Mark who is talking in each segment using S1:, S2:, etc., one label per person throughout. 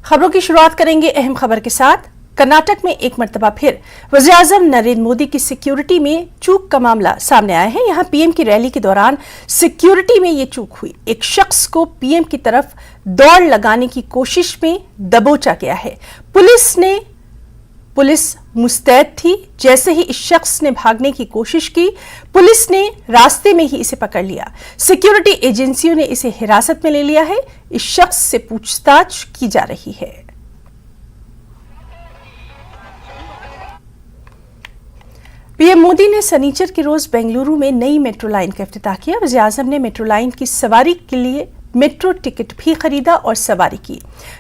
S1: खबरों की शुरुआत करेंगे अहम खबर के साथ। कर्नाटक में एक मर्तबा फिर वज़ीर-ए-आज़म नरेंद्र मोदी की सिक्योरिटी में चूक का मामला सामने आया है। यहां पीएम की रैली के दौरान सिक्योरिटी में ये चूक हुई। एक शख्स को पीएम की तरफ दौड़ लगाने की कोशिश में दबोचा गया है। पुलिस मुस्तैद थी। जैसे ही इस शख्स ने भागने की कोशिश की, पुलिस ने रास्ते में ही इसे पकड़ लिया। सिक्योरिटी एजेंसियों ने इसे हिरासत में ले लिया है। इस शख्स से पूछताछ की जा रही है। पीएम मोदी ने शनिचर के रोज बेंगलुरु में नई मेट्रो लाइन का इफ्तिताह किया। वज़ीर-ए-आज़म ने मेट्रो लाइन की सवारी के लिए मेट्रो टिकट भी खरीदा और सवारी की।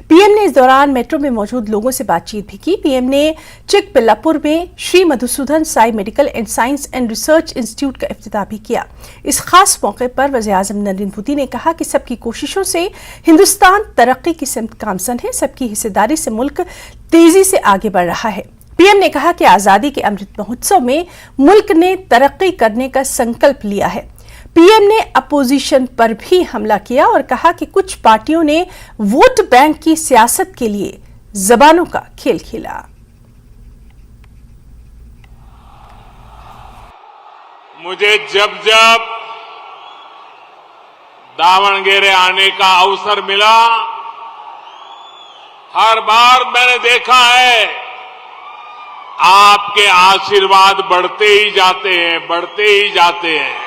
S1: पीएम ने इस दौरान मेट्रो में मौजूद लोगों से बातचीत भी की। पीएम ने चिकबल्लापुर में Shri Madhusudan Sai medical and science and research institute का इफ्तिताह भी किया। इस खास मौके पर वज़ीर-ए-आज़म नरेंद्र मोदी ने कहा कि सबकी कोशिशों से हिंदुस्तान तरक्की की सिमत गामजन है। सबकी हिस्सेदारी से मुल्क तेजी से आगे बढ़ रहा है। पीएम ने कहा कि आजादी के अमृत महोत्सव में मुल्क ने तरक्की करने का संकल्प लिया है। पीएम ने अपोजिशन पर भी हमला किया और कहा कि कुछ पार्टियों ने वोट बैंक की सियासत के लिए जबानों का खेल खेला।
S2: मुझे जब जब दावणगेरे आने का अवसर मिला, हर बार मैंने देखा है आपके आशीर्वाद बढ़ते ही जाते हैं, बढ़ते ही जाते हैं।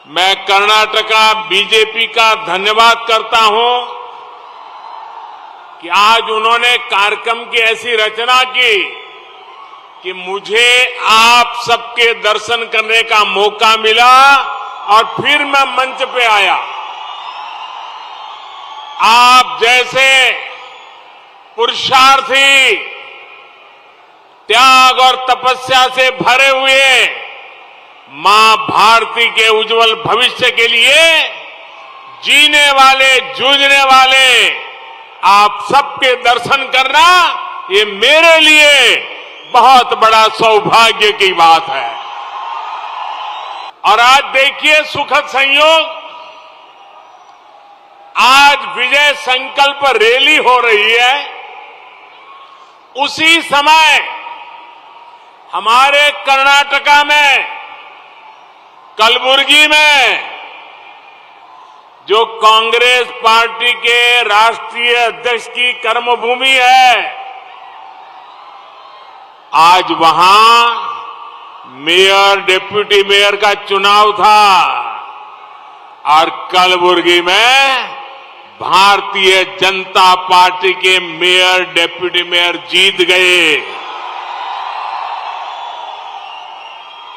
S2: मैं कर्नाटका बीजेपी का धन्यवाद करता हूं कि आज उन्होंने कार्यक्रम की ऐसी रचना की कि मुझे आप सबके दर्शन करने का मौका मिला और फिर मैं मंच पे आया। आप जैसे पुरुषार्थी, त्याग और तपस्या से भरे हुए मां भारती के उज्जवल भविष्य के लिए जीने वाले, जूझने वाले आप सबके दर्शन करना, ये मेरे लिए बहुत बड़ा सौभाग्य की बात है। और आज देखिए सुखद संयोग, आज विजय संकल्प रैली हो रही है। उसी समय हमारे कर्नाटका में कलबुर्गी में जो कांग्रेस पार्टी के राष्ट्रीय अध्यक्ष की कर्मभूमि है, आज वहां मेयर, डिप्टी मेयर का चुनाव था और कलबुर्गी में भारतीय जनता पार्टी के मेयर, डिप्टी मेयर जीत गए।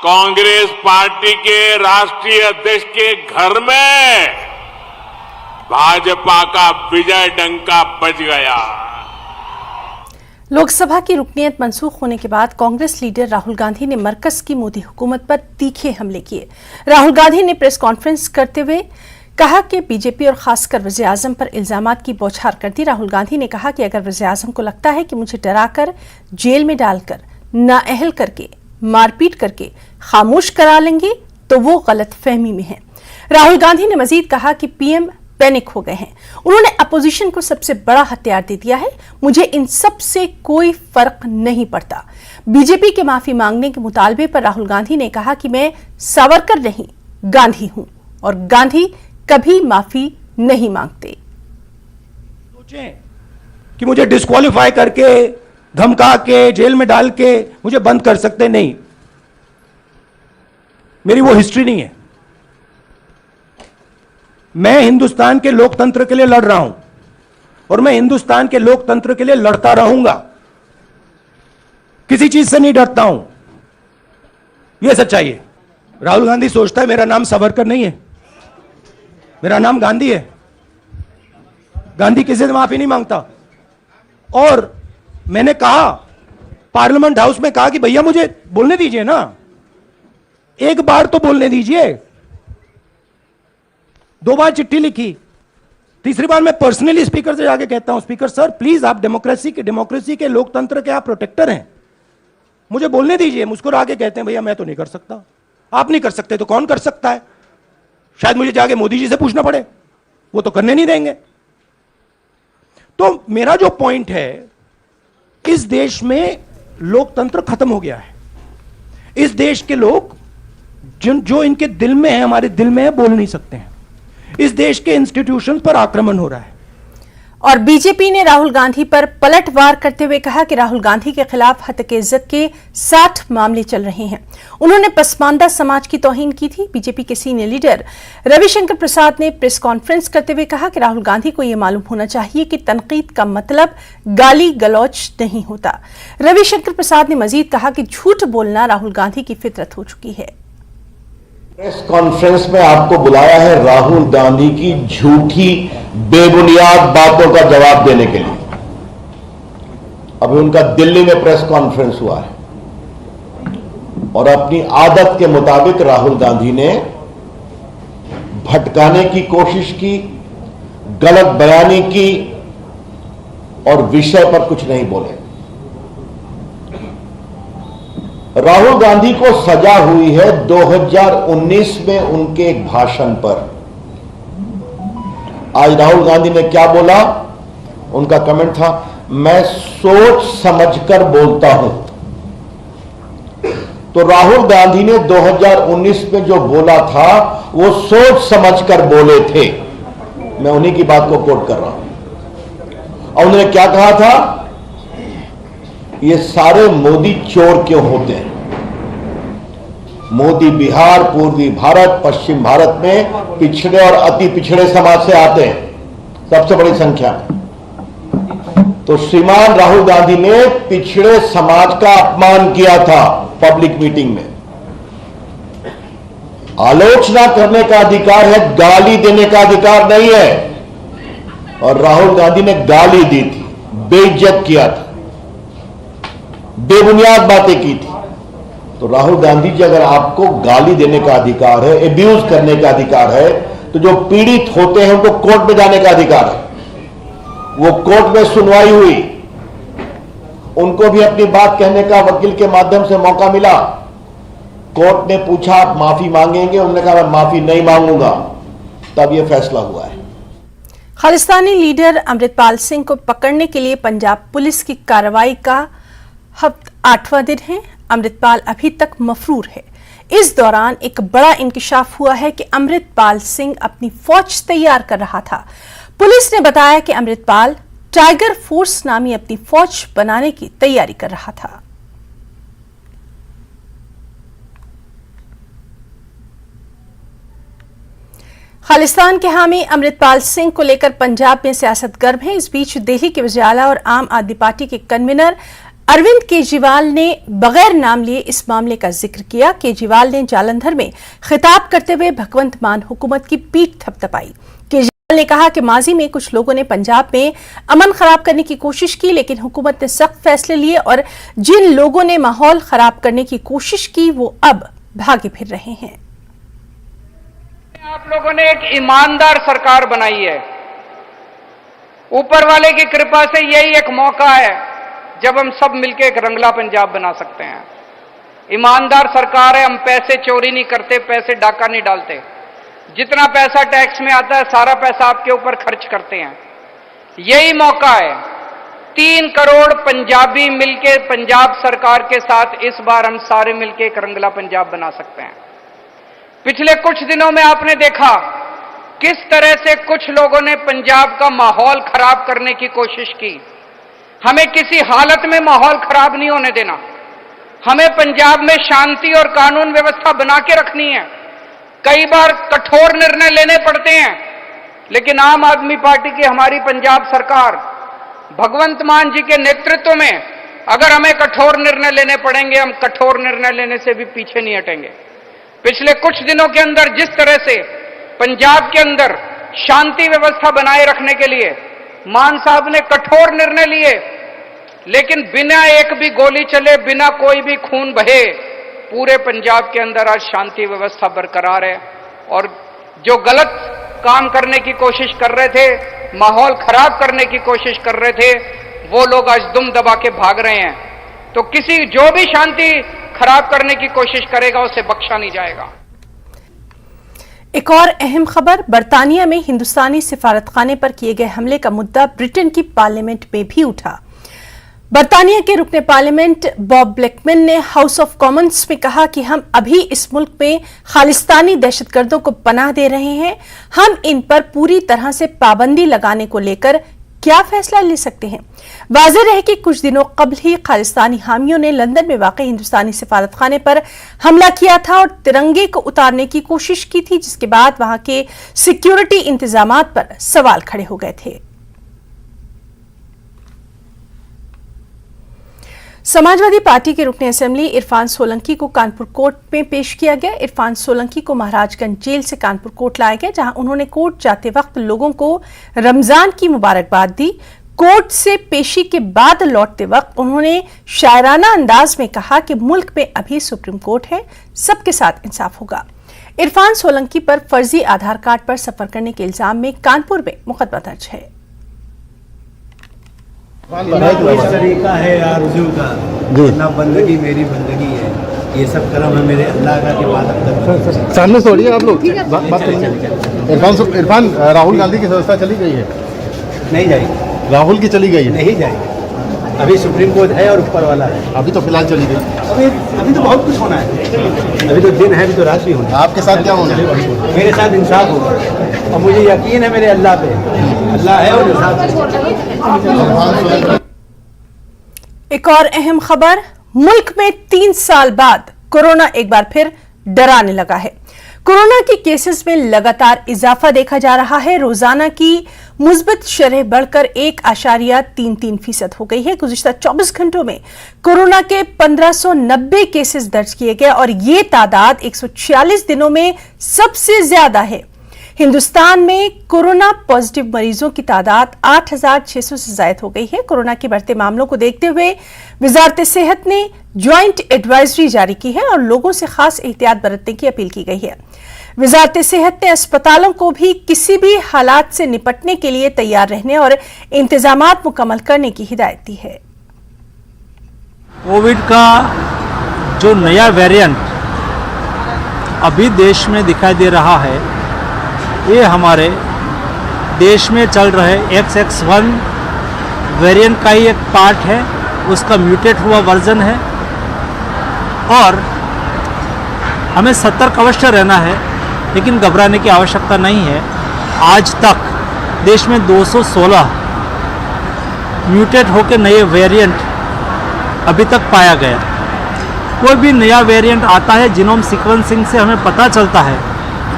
S2: कांग्रेस पार्टी के राष्ट्रीय अध्यक्ष के घर में भाजपा का विजय डंका बज गया।
S1: लोकसभा की रुकनीयत मंसूख होने के बाद कांग्रेस लीडर राहुल गांधी ने मरकज की मोदी हुकूमत पर तीखे हमले किए। राहुल गांधी ने प्रेस कॉन्फ्रेंस करते हुए कहा कि बीजेपी और खासकर वज़ीर-ए-आज़म पर इल्जामात की बौछार कर दी। राहुल गांधी ने कहा कि अगर वज़ीर-ए-आज़म को लगता है कि मुझे डराकर, जेल में डालकर, नाअहल करके, मारपीट करके खामोश करा लेंगे तो वो गलत फहमी में है। राहुल गांधी ने मजीद कहा कि पीएम पैनिक हो गए हैं। उन्होंने अपोजिशन को सबसे बड़ा हथियार दे दिया है। मुझे इन सब से कोई फर्क नहीं पड़ता। बीजेपी के माफी मांगने के मुतालबे पर राहुल गांधी ने कहा कि मैं सावरकर नहीं, गांधी हूं और गांधी कभी माफी नहीं मांगते।
S3: सोचें कि मुझे डिस्क्वालीफाई करके, धमका के, जेल में डाल के मुझे बंद कर सकते नहीं। मेरी वो हिस्ट्री नहीं है। मैं हिंदुस्तान के लोकतंत्र के लिए लड़ रहा हूं और मैं हिंदुस्तान के लोकतंत्र के लिए लड़ता रहूंगा। किसी चीज से नहीं डरता हूं। यह सच्चाई है। राहुल गांधी सोचता है मेरा नाम सावरकर नहीं है, मेरा नाम गांधी है। गांधी किसी से माफी नहीं मांगता। और मैंने कहा, पार्लियामेंट हाउस में कहा कि भैया मुझे बोलने दीजिए ना, एक बार तो बोलने दीजिए। 2 बार चिट्ठी लिखी, तीसरी बार मैं पर्सनली स्पीकर से जाके कहता हूं, स्पीकर सर प्लीज, आप डेमोक्रेसी के लोकतंत्र के आप प्रोटेक्टर हैं, मुझे बोलने दीजिए। मुस्कुरा के कहते हैं भैया मैं तो नहीं कर सकता। आप नहीं कर सकते तो कौन कर सकता है? शायद मुझे जाके मोदी जी से पूछना पड़े। वो तो करने नहीं देंगे। तो मेरा जो पॉइंट है, इस देश में लोकतंत्र खत्म हो गया है। इस देश के लोग जो इनके दिल में है, हमारे दिल में है, बोल नहीं सकते हैं। इस देश के इंस्टीट्यूशंस पर आक्रमण हो रहा है।
S1: और बीजेपी ने राहुल गांधी पर पलटवार करते हुए कहा कि राहुल गांधी के खिलाफ हत्या इज्जत के 60 मामले चल रहे हैं। उन्होंने पसमानदा समाज की तौहीन की थी। बीजेपी के सीनियर लीडर रविशंकर प्रसाद ने प्रेस कॉन्फ्रेंस करते हुए कहा कि राहुल गांधी को यह मालूम होना चाहिए कि तनकीद का मतलब गाली गलौच नहीं होता। रविशंकर प्रसाद ने मजीद कहा कि झूठ बोलना राहुल गांधी की फितरत हो चुकी है।
S4: प्रेस कॉन्फ्रेंस में आपको बुलाया है राहुल गांधी की झूठी बेबुनियाद बातों का जवाब देने के लिए। अभी उनका दिल्ली में प्रेस कॉन्फ्रेंस हुआ है और अपनी आदत के मुताबिक राहुल गांधी ने भटकाने की कोशिश की, गलत बयानी की और विषय पर कुछ नहीं बोले। राहुल गांधी को सजा हुई है 2019 में उनके एक भाषण पर। आज राहुल गांधी ने क्या बोला? उनका कमेंट था, मैं सोच समझकर बोलता हूं। तो राहुल गांधी ने 2019 में जो बोला था वो सोच समझकर बोले थे। मैं उन्हीं की बात को कोट कर रहा हूं। और उन्होंने क्या कहा था? ये सारे मोदी चोर क्यों होते हैं? मोदी बिहार, पूर्वी भारत, पश्चिम भारत में पिछड़े और अति पिछड़े समाज से आते हैं, सबसे बड़ी संख्या में। तो श्रीमान राहुल गांधी ने पिछड़े समाज का अपमान किया था पब्लिक मीटिंग में। आलोचना करने का अधिकार है, गाली देने का अधिकार नहीं है। और राहुल गांधी ने गाली दी थी, बेइज्जत किया था, बेबुनियाद बातें की थी। तो राहुल गांधी जी, अगर आपको गाली देने का अधिकार है, एब्यूज करने का अधिकार है, तो जो पीड़ित होते हैं उनको कोर्ट में जाने का अधिकार है। वो कोर्ट में सुनवाई हुई, उनको भी अपनी बात कहने का वकील के माध्यम से मौका मिला। कोर्ट ने पूछा आप माफी मांगेंगे? उन्होंने कहा मैं माफी नहीं मांगूंगा। तब यह फैसला हुआ है।
S1: खालिस्तानी लीडर अमृतपाल सिंह को पकड़ने के लिए पंजाब पुलिस की कार्रवाई का 8वां दिन है। अमृतपाल अभी तक मफरूर है। इस दौरान एक बड़ा इंकिशाफ हुआ है कि अमृतपाल सिंह अपनी फौज तैयार कर रहा था। पुलिस ने बताया कि अमृतपाल टाइगर फोर्स नामी अपनी फौज बनाने की तैयारी कर रहा था। खालिस्तान के हामी अमृतपाल सिंह को लेकर पंजाब में सियासत गर्म है। इस बीच दिल्ली के वज़ीर आला और आम आदमी पार्टी के कन्वीनर अरविंद केजरीवाल ने बगैर नाम लिए इस मामले का जिक्र किया। केजरीवाल ने जालंधर में खिताब करते हुए भगवंत मान हुकूमत की पीठ थपथपाई। केजरीवाल ने कहा कि माजी में कुछ लोगों ने पंजाब में अमन खराब करने की कोशिश की, लेकिन हुकूमत ने सख्त फैसले लिए और जिन लोगों ने माहौल खराब करने की कोशिश की वो अब भागे फिर रहे हैं।
S5: आप लोगों ने एक ईमानदार सरकार बनाई है। ऊपर वाले की कृपा से यही एक मौका है जब हम सब मिलकर एक रंगला पंजाब बना सकते हैं। ईमानदार सरकार है, हम पैसे चोरी नहीं करते, पैसे डाका नहीं डालते। जितना पैसा टैक्स में आता है सारा पैसा आपके ऊपर खर्च करते हैं। यही मौका है। 3 करोड़ पंजाबी मिलके पंजाब सरकार के साथ इस बार हम सारे मिलके एक रंगला पंजाब बना सकते हैं। पिछले कुछ दिनों में आपने देखा किस तरह से कुछ लोगों ने पंजाब का माहौल खराब करने की कोशिश की। हमें किसी हालत में माहौल खराब नहीं होने देना। हमें पंजाब में शांति और कानून व्यवस्था बना के रखनी है। कई बार कठोर निर्णय लेने पड़ते हैं, लेकिन आम आदमी पार्टी की हमारी पंजाब सरकार भगवंत मान जी के नेतृत्व में अगर हमें कठोर निर्णय लेने पड़ेंगे, हम कठोर निर्णय लेने से भी पीछे नहीं हटेंगे। पिछले कुछ दिनों के अंदर जिस तरह से पंजाब के अंदर शांति व्यवस्था बनाए रखने के लिए मान साहब ने कठोर निर्णय लिए, लेकिन बिना एक भी गोली चले, बिना कोई भी खून बहे, पूरे पंजाब के अंदर आज शांति व्यवस्था बरकरार है। और जो गलत काम करने की कोशिश कर रहे थे, माहौल खराब करने की कोशिश कर रहे थे, वो लोग आज दुम दबा के भाग रहे हैं। तो किसी जो भी शांति खराब करने की कोशिश करेगा उसे बख्शा नहीं जाएगा।
S1: एक और अहम खबर, बर्तानिया में हिंदुस्तानी सिफारतखाने पर किए गए हमले का मुद्दा ब्रिटेन की पार्लियामेंट में भी उठा। बर्तानिया के रुकने पार्लियामेंट बॉब ब्लैकमैन ने हाउस ऑफ कॉमन्स में कहा कि हम अभी इस मुल्क में खालिस्तानी दहशतगर्दों को पनाह दे रहे हैं। हम इन पर पूरी तरह से पाबंदी लगाने को लेकर क्या फैसला ले सकते हैं। वाज़ेह रहे कि कुछ दिनों कबल ही खालिस्तानी हामियों ने लंदन में वाक़ हिंदुस्तानी सिफारतखाने पर हमला किया था और तिरंगे को उतारने की कोशिश की थी, जिसके बाद वहां के सिक्योरिटी इंतजामात पर सवाल खड़े हो गए थे। समाजवादी पार्टी के रुकने असेंबली इरफान सोलंकी को कानपुर कोर्ट में पेश किया गया। इरफान सोलंकी को महाराजगंज जेल से कानपुर कोर्ट लाया गया, जहां उन्होंने कोर्ट जाते वक्त लोगों को रमजान की मुबारकबाद दी। कोर्ट से पेशी के बाद लौटते वक्त उन्होंने शायराना अंदाज में कहा कि मुल्क में अभी सुप्रीम कोर्ट है, सबके साथ इंसाफ होगा। इरफान सोलंकी पर फर्जी आधार कार्ड पर सफर करने के इल्जाम में कानपुर में मुकदमा दर्ज है।
S6: इस तरीका है आरज़ू का, ना बंदगी मेरी बंदगी है, ये सब करम है मेरे अल्लाह का कि बात अब तक
S7: सामने छोड़िए आप लोग बात करेंगे। इरफान राहुल गांधी की सदस्यता चली गई है?
S6: नहीं जाएगी।
S7: राहुल की चली गई है?
S6: नहीं जाएगी। अभी सुप्रीम कोर्ट है और ऊपर वाला है।
S7: अभी तो फिलहाल चली गई।
S6: अभी तो बहुत कुछ होना है। अभी तो दिन है, अभी तो रात भी होना है।
S7: आपके साथ क्या होना है?
S6: मेरे साथ इंसाफ होगा और मुझे यकीन है मेरे अल्लाह पे, अल्लाह है और इंसाफ है।
S1: एक और अहम खबर, मुल्क में 3 साल बाद कोरोना एक बार फिर डराने लगा है। कोरोना के केसेस में लगातार इजाफा देखा जा रहा है। रोजाना की मुस्बत शरह बढ़कर 1.33% हो गई है। गुज़िश्ता 24 घंटों में कोरोना के 1590 केसेस दर्ज किए गए और ये तादाद 146 दिनों में सबसे ज्यादा है। हिंदुस्तान में कोरोना पॉजिटिव मरीजों की तादाद 8600 से ज्यादा हो गई है। कोरोना के बढ़ते मामलों को देखते हुए वजारत सेहत ने ज्वाइंट एडवाइजरी जारी की है और लोगों से खास एहतियात बरतने की अपील की गई है। वजारत सेहत ने अस्पतालों को भी किसी भी हालात से निपटने के लिए तैयार रहने और इंतजामात मुकम्मल करने की हिदायत दी है।
S8: कोविड का जो नया वेरिएंट अभी देश में दिखाई दे रहा है, ये हमारे देश में चल रहे XX1 वेरिएंट का ही एक पार्ट है, उसका म्यूटेट हुआ वर्जन है और हमें सतर्क अवश्य रहना है, लेकिन घबराने की आवश्यकता नहीं है। आज तक देश में 216 म्यूटेट होकर नए वेरिएंट अभी तक पाया गया। कोई भी नया वेरिएंट आता है, जीनोम सीक्वेंसिंग से हमें पता चलता है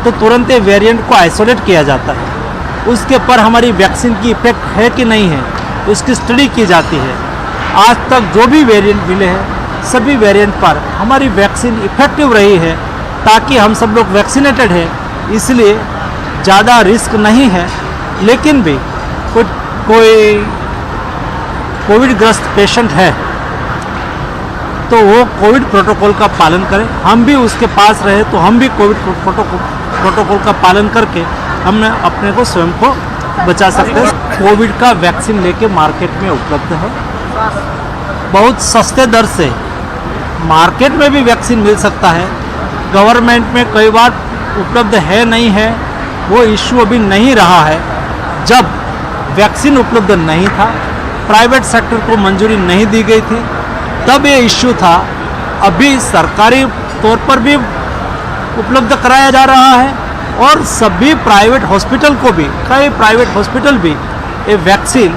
S8: तो तुरंत वेरिएंट को आइसोलेट किया जाता है। उसके पर हमारी वैक्सीन की इफेक्ट है कि नहीं है उसकी स्टडी की जाती है। आज तक जो भी वेरिएंट मिले हैं सभी वेरिएंट पर हमारी वैक्सीन इफेक्टिव रही है, ताकि हम सब लोग वैक्सीनेटेड हैं, इसलिए ज़्यादा रिस्क नहीं है। लेकिन भी कोई कोविड ग्रस्त पेशेंट है तो वो कोविड प्रोटोकॉल का पालन करें। हम भी उसके पास रहे तो हम भी कोविड प्रोटोकॉल का पालन करके हम अपने को स्वयं को बचा सकते हैं। कोविड का वैक्सीन लेके मार्केट में उपलब्ध है, बहुत सस्ते दर से मार्केट में भी वैक्सीन मिल सकता है। गवर्नमेंट में कई बार उपलब्ध है नहीं है, वो इश्यू अभी नहीं रहा है। जब वैक्सीन उपलब्ध नहीं था, प्राइवेट सेक्टर को मंजूरी नहीं दी गई थी, तब ये इश्यू था। अभी सरकारी तौर पर भी उपलब्ध कराया जा रहा है और सभी प्राइवेट हॉस्पिटल को भी, कई प्राइवेट हॉस्पिटल भी ये वैक्सीन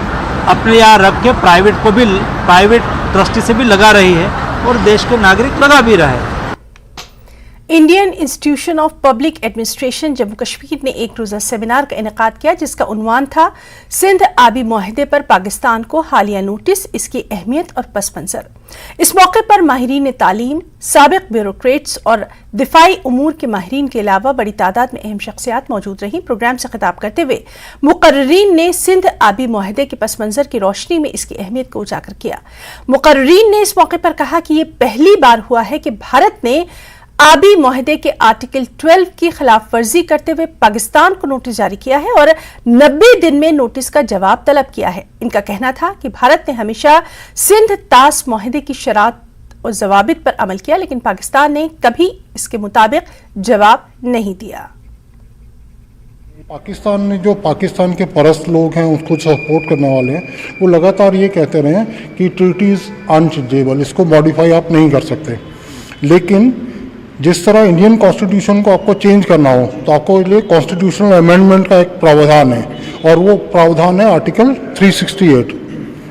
S8: अपने यहाँ रख के प्राइवेट ट्रस्टी से भी लगा रही है और देश के नागरिक लगा भी रहे।
S1: Indian institution of public administration Jammu Kashmir ने एक रोजा सेमिनार का इनेकाद किया, जिसका उन्वान था सिंध आबी मुआहदे पर पाकिस्तान को हालिया नोटिस, इसकी अहमियत और पस मंजर। इस मौके पर माहिरीन तालीम, साबिक ब्यूरोक्रेट्स और दिफाई उमूर के माहिरीन के अलावा बड़ी तादाद में अहम शख्सियात मौजूद रहीं। प्रोग्राम से खिताब करते हुए मुकर्रीन ने सिंध आबी मुआहदे के पस मंजर की रोशनी में इसकी अहमियत को उजागर किया। मुकर्रीन ने इस मौके पर कहा कि यह पहली बार हुआ है कि भारत ने आबी मुआहदे के आर्टिकल 12 की खिलाफ वर्जी करते हुए पाकिस्तान को नोटिस जारी किया है और 90 दिन में नोटिस का जवाब तलब किया है। इनका कहना था कि भारत ने हमेशा सिंध तास मुआहदे की शरात और जवाबित पर अमल किया, लेकिन पाकिस्तान ने कभी इसके मुताबिक जवाब नहीं दिया।
S7: पाकिस्तान ने जो पाकिस्तान के परस्त लोग हैं उसको सपोर्ट करने वाले हैं, वो लगातार ये कहते रहे हैं कि ट्रीटीज़ अनचेंजेबल, इसको मॉडिफाई आप नहीं कर सकते। लेकिन जिस तरह इंडियन कॉन्स्टिट्यूशन को आपको चेंज करना हो तो आपको लिए कॉन्स्टिट्यूशनल अमेंडमेंट का एक प्रावधान है, और वो प्रावधान है आर्टिकल 368,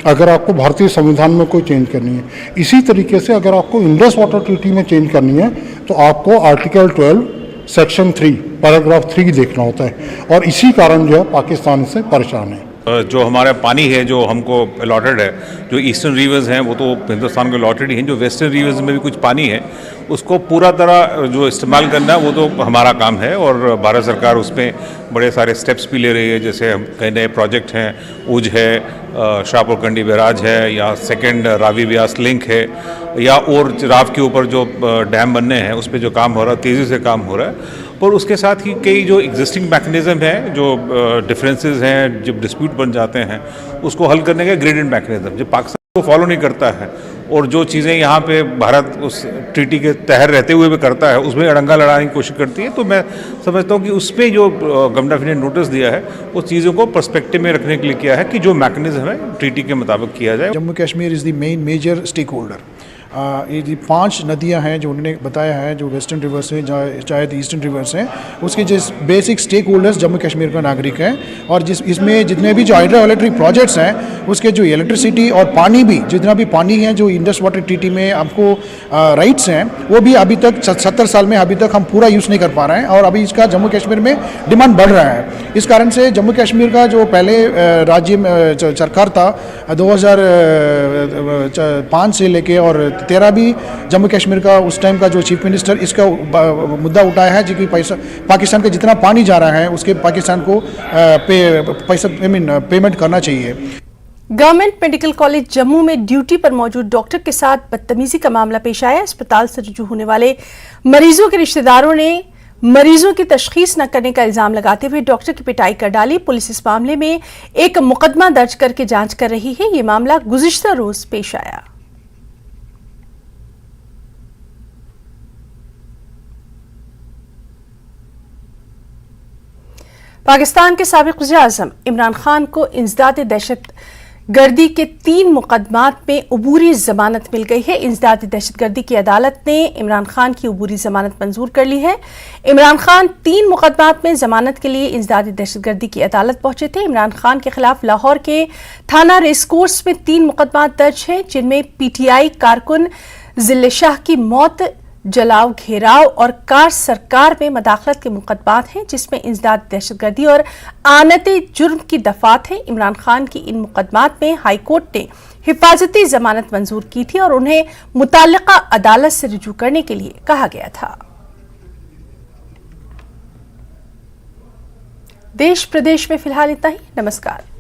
S7: अगर आपको भारतीय संविधान में कोई चेंज करनी है। इसी तरीके से अगर आपको इंडस वाटर ट्रीटी में चेंज करनी है तो आपको आर्टिकल 12 सेक्शन 3 पैराग्राफ 3 देखना होता है, और इसी कारण जो है पाकिस्तान इससे परेशान है।
S9: जो हमारा पानी है जो हमको अलॉटेड है, जो ईस्टर्न रिवर्स हैं वो तो हिंदुस्तान को अलॉटेड ही हैं, जो वेस्टर्न रिवर्स में भी कुछ पानी है उसको पूरा तरह जो इस्तेमाल करना वो तो हमारा काम है, और भारत सरकार उसमें बड़े सारे स्टेप्स भी ले रही है। जैसे हम कई नए प्रोजेक्ट हैं, उज है, शाहपुर कंडी बैराज है, या सेकेंड रावी ब्यास लिंक है, या और राव के ऊपर जो डैम बनने हैं उस पर जो काम हो रहा है, तेज़ी से काम हो रहा है। और उसके साथ ही कई जो एग्जिस्टिंग मैकेनिज्म है, जो डिफरेंसेस हैं, जब डिस्प्यूट बन जाते हैं उसको हल करने का ग्रेडेड मैकेनिज्म जो पाकिस्तान को फॉलो नहीं करता है, और जो चीज़ें यहाँ पे भारत उस ट्रीटी के तहत रहते हुए भी करता है उसमें अड़ंगा लड़ाने की कोशिश करती है। तो मैं समझता हूँ कि उस पर जो गवर्नमेंट ऑफ इंडिया ने नोटिस दिया है उस चीज़ों को पर्सपेक्टिव में रखने के लिए किया है कि जो मैकेनिज्म है ट्रीटी के मुताबिक किया जाए।
S10: Jammu Kashmir is the main major stake holder. ये 5 नदियां हैं जो उन्होंने बताया है, जो वेस्टर्न रिवर्स हैं चाहे ईस्टर्न रिवर्स हैं, उसके जिस basic stake holders Jammu Kashmir का नागरिक है, और इसमें जितने भी जो हाइड्रो इलेक्ट्रिक प्रोजेक्ट्स हैं उसके जो इलेक्ट्रिसिटी और पानी भी, जितना भी पानी है जो इंडस वाटर ट्रीटी में आपको राइट्स हैं वो भी अभी तक 70 साल में अभी तक हम पूरा यूज़ नहीं कर पा रहे हैं, और अभी इसका जम्मू कश्मीर में डिमांड बढ़ रहा है। इस कारण से जम्मू कश्मीर का जो पहले राज्य सरकार था 2005 से लेके और 13 भी जम्मू कश्मीर का उस टाइम का जो चीफ मिनिस्टर इसका मुद्दा उठाया है जी कि पैसा पाकिस्तान का जितना पानी जा रहा है उसके पाकिस्तान को पेमेंट करना चाहिए।
S1: गवर्नमेंट मेडिकल कॉलेज जम्मू में ड्यूटी पर मौजूद डॉक्टर के साथ बदतमीजी का मामला पेश आया। अस्पताल से रुजू होने वाले मरीजों के रिश्तेदारों ने मरीजों की तशखीस न करने का इल्जाम लगाते हुए डॉक्टर की पिटाई कर डाली। पुलिस इस मामले में एक मुकदमा दर्ज करके जांच कर रही है। ये मामला गुज़िश्ता रोज पेश आया। पाकिस्तान के साबिक वज़ीर-ए-आज़म इमरान खान को इंसदाद दहशत गर्दी के 3 मुकदमात में अबूरी जमानत मिल गई है। इंसदाद दहशत गर्दी की अदालत ने इमरान खान की अबूरी जमानत मंजूर कर ली है। इमरान खान 3 मुकदमात में जमानत के लिए इंसदाद दहशत गर्दी की अदालत पहुंचे थे। इमरान खान के खिलाफ लाहौर के थाना रेसकोर्स में 3 मुकदमात दर्ज हैं, जिनमें PTI कारकुन जिले शाह की मौत, जलाव, घेराव और कार सरकार में मदाखलत के मुकदमात हैं, जिसमें इंसदाद दहशतगर्दी और आनते जुर्म की दफात है। इमरान खान की इन मुकदमात में हाई कोर्ट ने हिफाजती जमानत मंजूर की थी और उन्हें मुताल्लिका अदालत से रुजू करने के लिए कहा गया था। देश प्रदेश में फिलहाल इतना ही। नमस्कार।